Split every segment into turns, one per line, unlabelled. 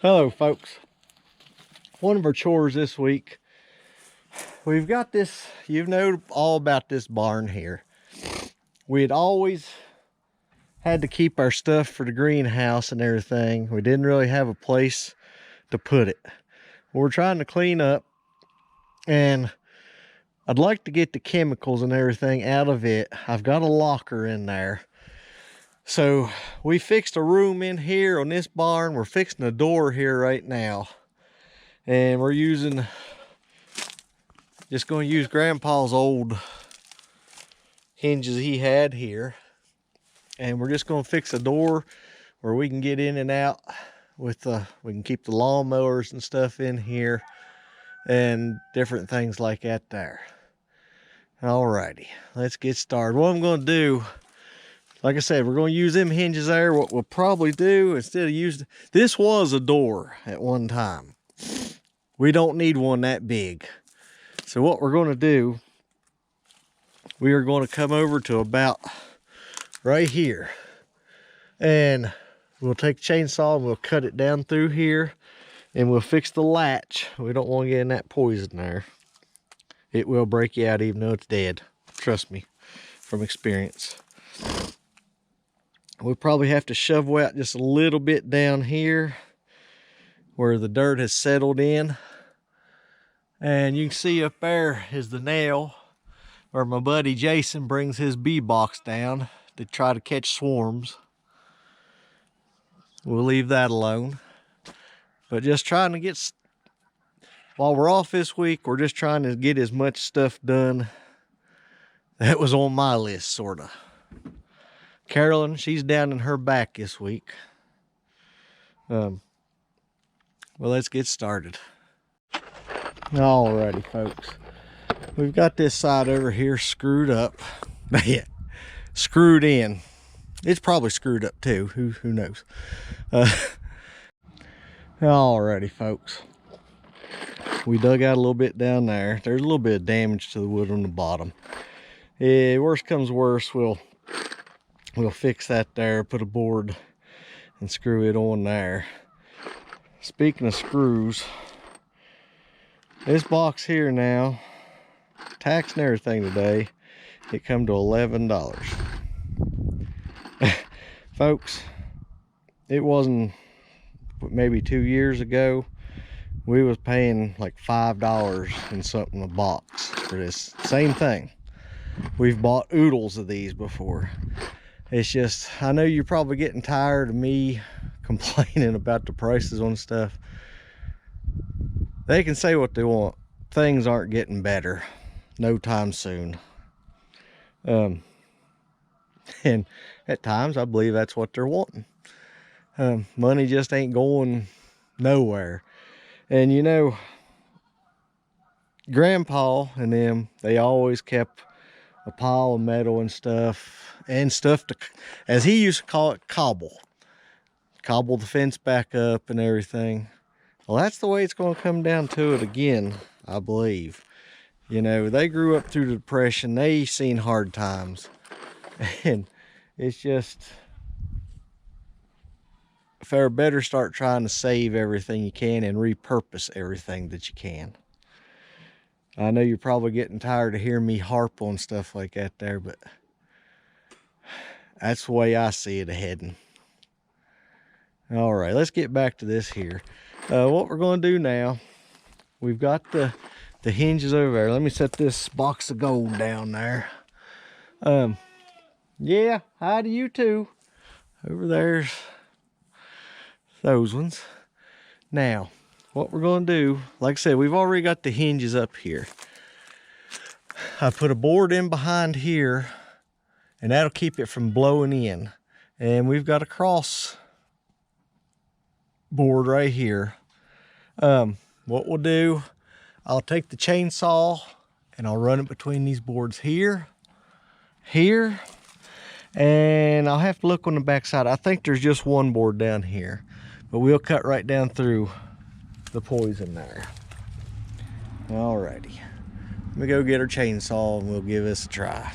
Hello folks. One of our chores this week, we've got this, you know all about this barn here. We had always had to keep our stuff for the greenhouse and everything. We didn't really have a place to put it. We're trying to clean up, and I'd like to get the chemicals and everything out of it. I've got a locker in there. So we fixed a room in here on this barn. We're fixing a door here right now. And we're just going to use Grandpa's old hinges he had here. And we're just going to fix a door where we can get in and out with, we can keep the lawnmowers and stuff in here and different things like that there. Alrighty, let's get started. What I'm going to do, like I said, we're going to use them hinges there. What we'll probably do, instead of using, this was a door at one time. We don't need one that big. So what we're going to do, we are going to come over to about right here. And we'll take a chainsaw and we'll cut it down through here. And we'll fix the latch. We don't want to get in that poison there. It will break you out even though it's dead. Trust me, from experience. We'll probably have to shovel out just a little bit down here where the dirt has settled in. And you can see up there is the nail where my buddy Jason brings his bee box down to try to catch swarms. We'll leave that alone. But just trying to get, while we're off this week, we're just trying to get as much stuff done that was on my list, sort of. Carolyn, she's down in her back this week. Well, let's get started. Alrighty, folks. We've got this side over here screwed up. Yeah, screwed in. It's probably screwed up too. Who knows? Alrighty, folks. We dug out a little bit down there. There's a little bit of damage to the wood on the bottom. Worst comes worst, we'll fix that there, put a board and screw it on there. Speaking of screws, this box here now, tax and everything today, it come to $11. Folks, it wasn't maybe 2 years ago, we was paying like $5 and something a box for this same thing. We've bought oodles of these before. It's just, I know you're probably getting tired of me complaining about the prices on stuff. They can say what they want. Things aren't getting better no time soon. And at times I believe that's what they're wanting. Money just ain't going nowhere. And you know, Grandpa and them, they always kept a pile of metal and stuff to, as he used to call it, cobble the fence back up and everything. Well, that's the way it's going to come down to it again, I believe. You know, they grew up through the Depression. They seen hard times. And it's just, fair better start trying to save everything you can and repurpose everything that you can. I know you're probably getting tired of hearing me harp on stuff like that there, but that's the way I see it heading. All right, let's get back to this here. What we're going to do now, we've got the hinges over there. Let me set this box of gold down there. Yeah, hi to you too. Over there's those ones. Now, what we're going to do, like I said, we've already got the hinges up here. I put a board in behind here, and that'll keep it from blowing in. And we've got a cross board right here. What we'll do, I'll take the chainsaw and I'll run it between these boards here, and I'll have to look on the back side. I think there's just one board down here, but we'll cut right down through the poison there. Alrighty, let me go get our chainsaw and we'll give this a try.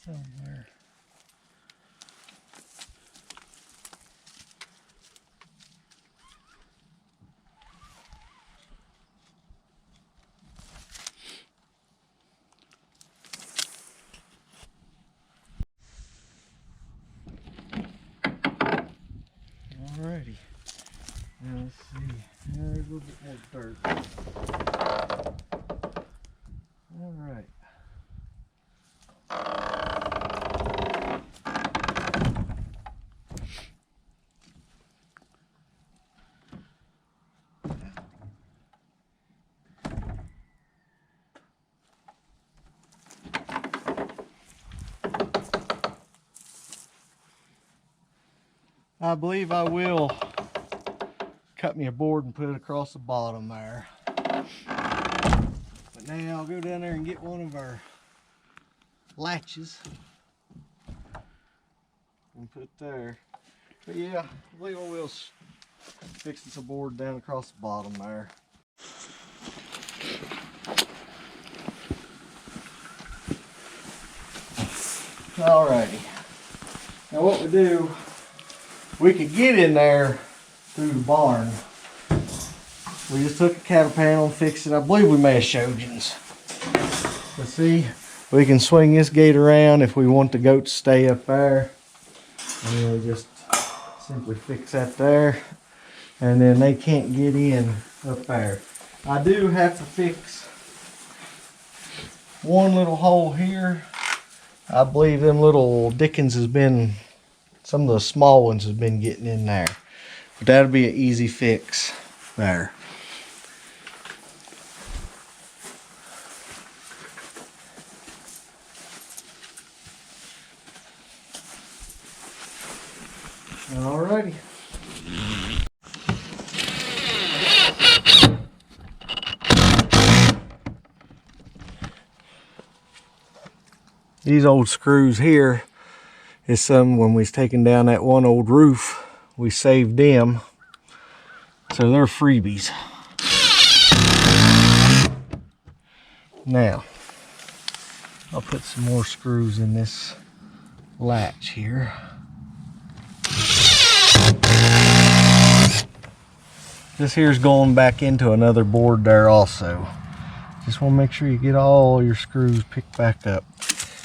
somewhere. Alrighty. Now let's see. There's a little bit more dirt. Alright. I believe I will cut me a board and put it across the bottom there. But now I'll go down there and get one of our latches and put there. But yeah, I believe I will fix this board down across the bottom there. Alrighty. Now what we do, we could get in there through the barn. We just took a cattle panel and fixed it. I believe we may have showed you. But see, we can swing this gate around if we want the goat to stay up there. And then we just simply fix that there. And then they can't get in up there. I do have to fix one little hole here. I believe them little Dickens has been, some of the small ones have been getting in there. But that'll be an easy fix there. Alrighty. These old screws here is some, when we was taking down that one old roof, we saved them. So they're freebies. Now, I'll put some more screws in this latch here. This here's going back into another board there also. Just want to make sure you get all your screws picked back up.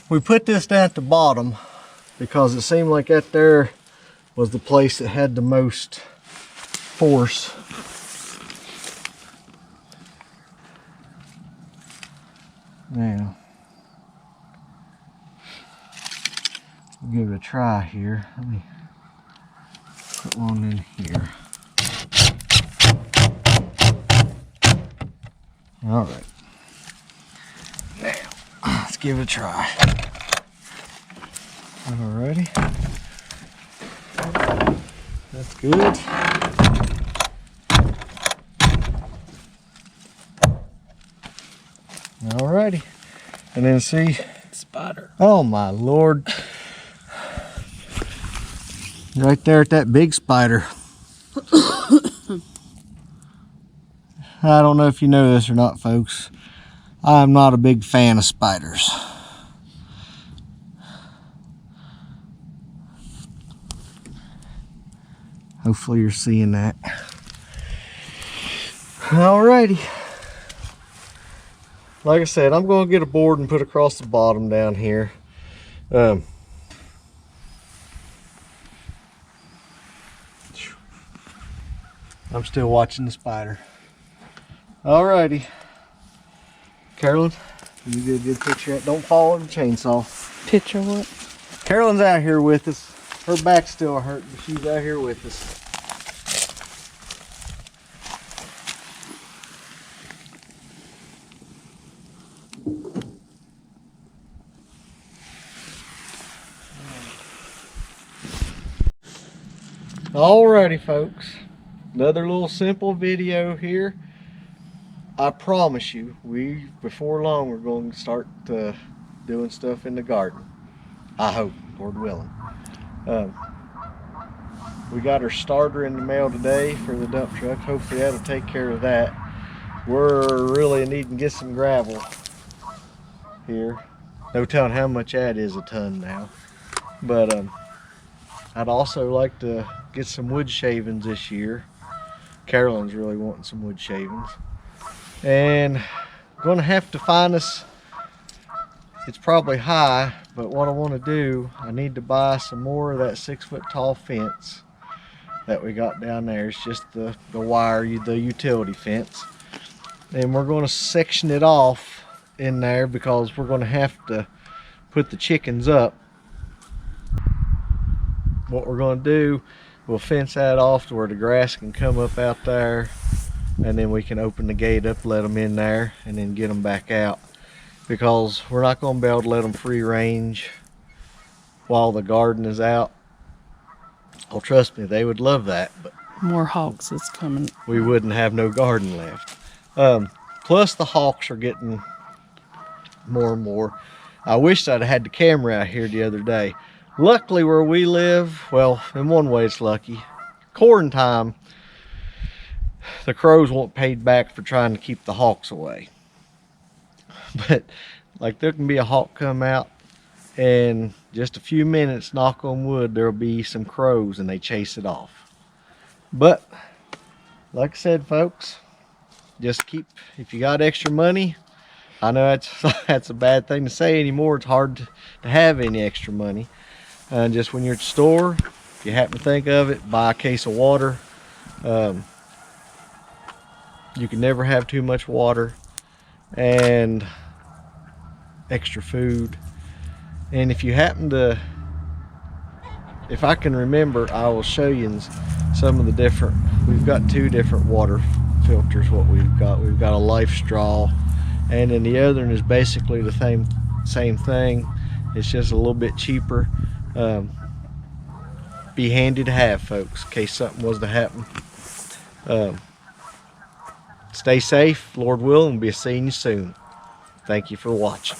We put this down at the bottom because it seemed like that there was the place that had the most force. Now, we'll give it a try here. Let me put one in here. All right. Now, let's give it a try. Alrighty. That's good. Alrighty. And then see.
Spider.
Oh my Lord. Right there at that big spider. I don't know if you know this or not, folks. I'm not a big fan of spiders. Hopefully you're seeing that. Alrighty. Like I said, I'm going to get a board and put across the bottom down here. I'm still watching the spider. Alrighty. Carolyn, you get a good picture. Don't fall in the chainsaw.
Picture what?
Carolyn's out here with us. Her back's still hurt, but she's out here with us. Alrighty, folks. Another little simple video here. I promise you, before long we're going to start doing stuff in the garden. I hope, Lord willing. We got our starter in the mail today for the dump truck. Hopefully that'll take care of that. We're really needing to get some gravel here. No telling how much that is a ton now. But I'd also like to get some wood shavings this year. Carolyn's really wanting some wood shavings. And I'm gonna have to find us, it's probably high, but what I want to do, I need to buy some more of that 6-foot tall fence that we got down there. It's just the wire, the utility fence. And we're going to section it off in there because we're going to have to put the chickens up. What we're going to do, we'll fence that off to where the grass can come up out there, and then we can open the gate up, let them in there, and then get them back out, because we're not going to be able to let them free range while the garden is out. Oh, trust me, they would love that, but
more hawks is coming.
We wouldn't have no garden left. Plus the hawks are getting more and more. I wish I'd had the camera out here the other day. Luckily where we live, well, in one way it's lucky. Corn time, the crows won't paid back for trying to keep the hawks away. But like there can be a hawk come out and just a few minutes, knock on wood, there'll be some crows and they chase it off. But like I said, folks, just keep, if you got extra money, I know that's a bad thing to say anymore. It's hard to have any extra money. Just when you're at the store, if you happen to think of it, buy a case of water. You can never have too much water, and extra food. And if you happen to, if I can remember, I will show you some of the different, we've got 2 different water filters. What we've got a Life Straw, and then the other one is basically the same thing. It's just a little bit cheaper. Be handy to have, folks, in case something was to happen. Stay safe, Lord willing. We'll be seeing you soon. Thank you for watching.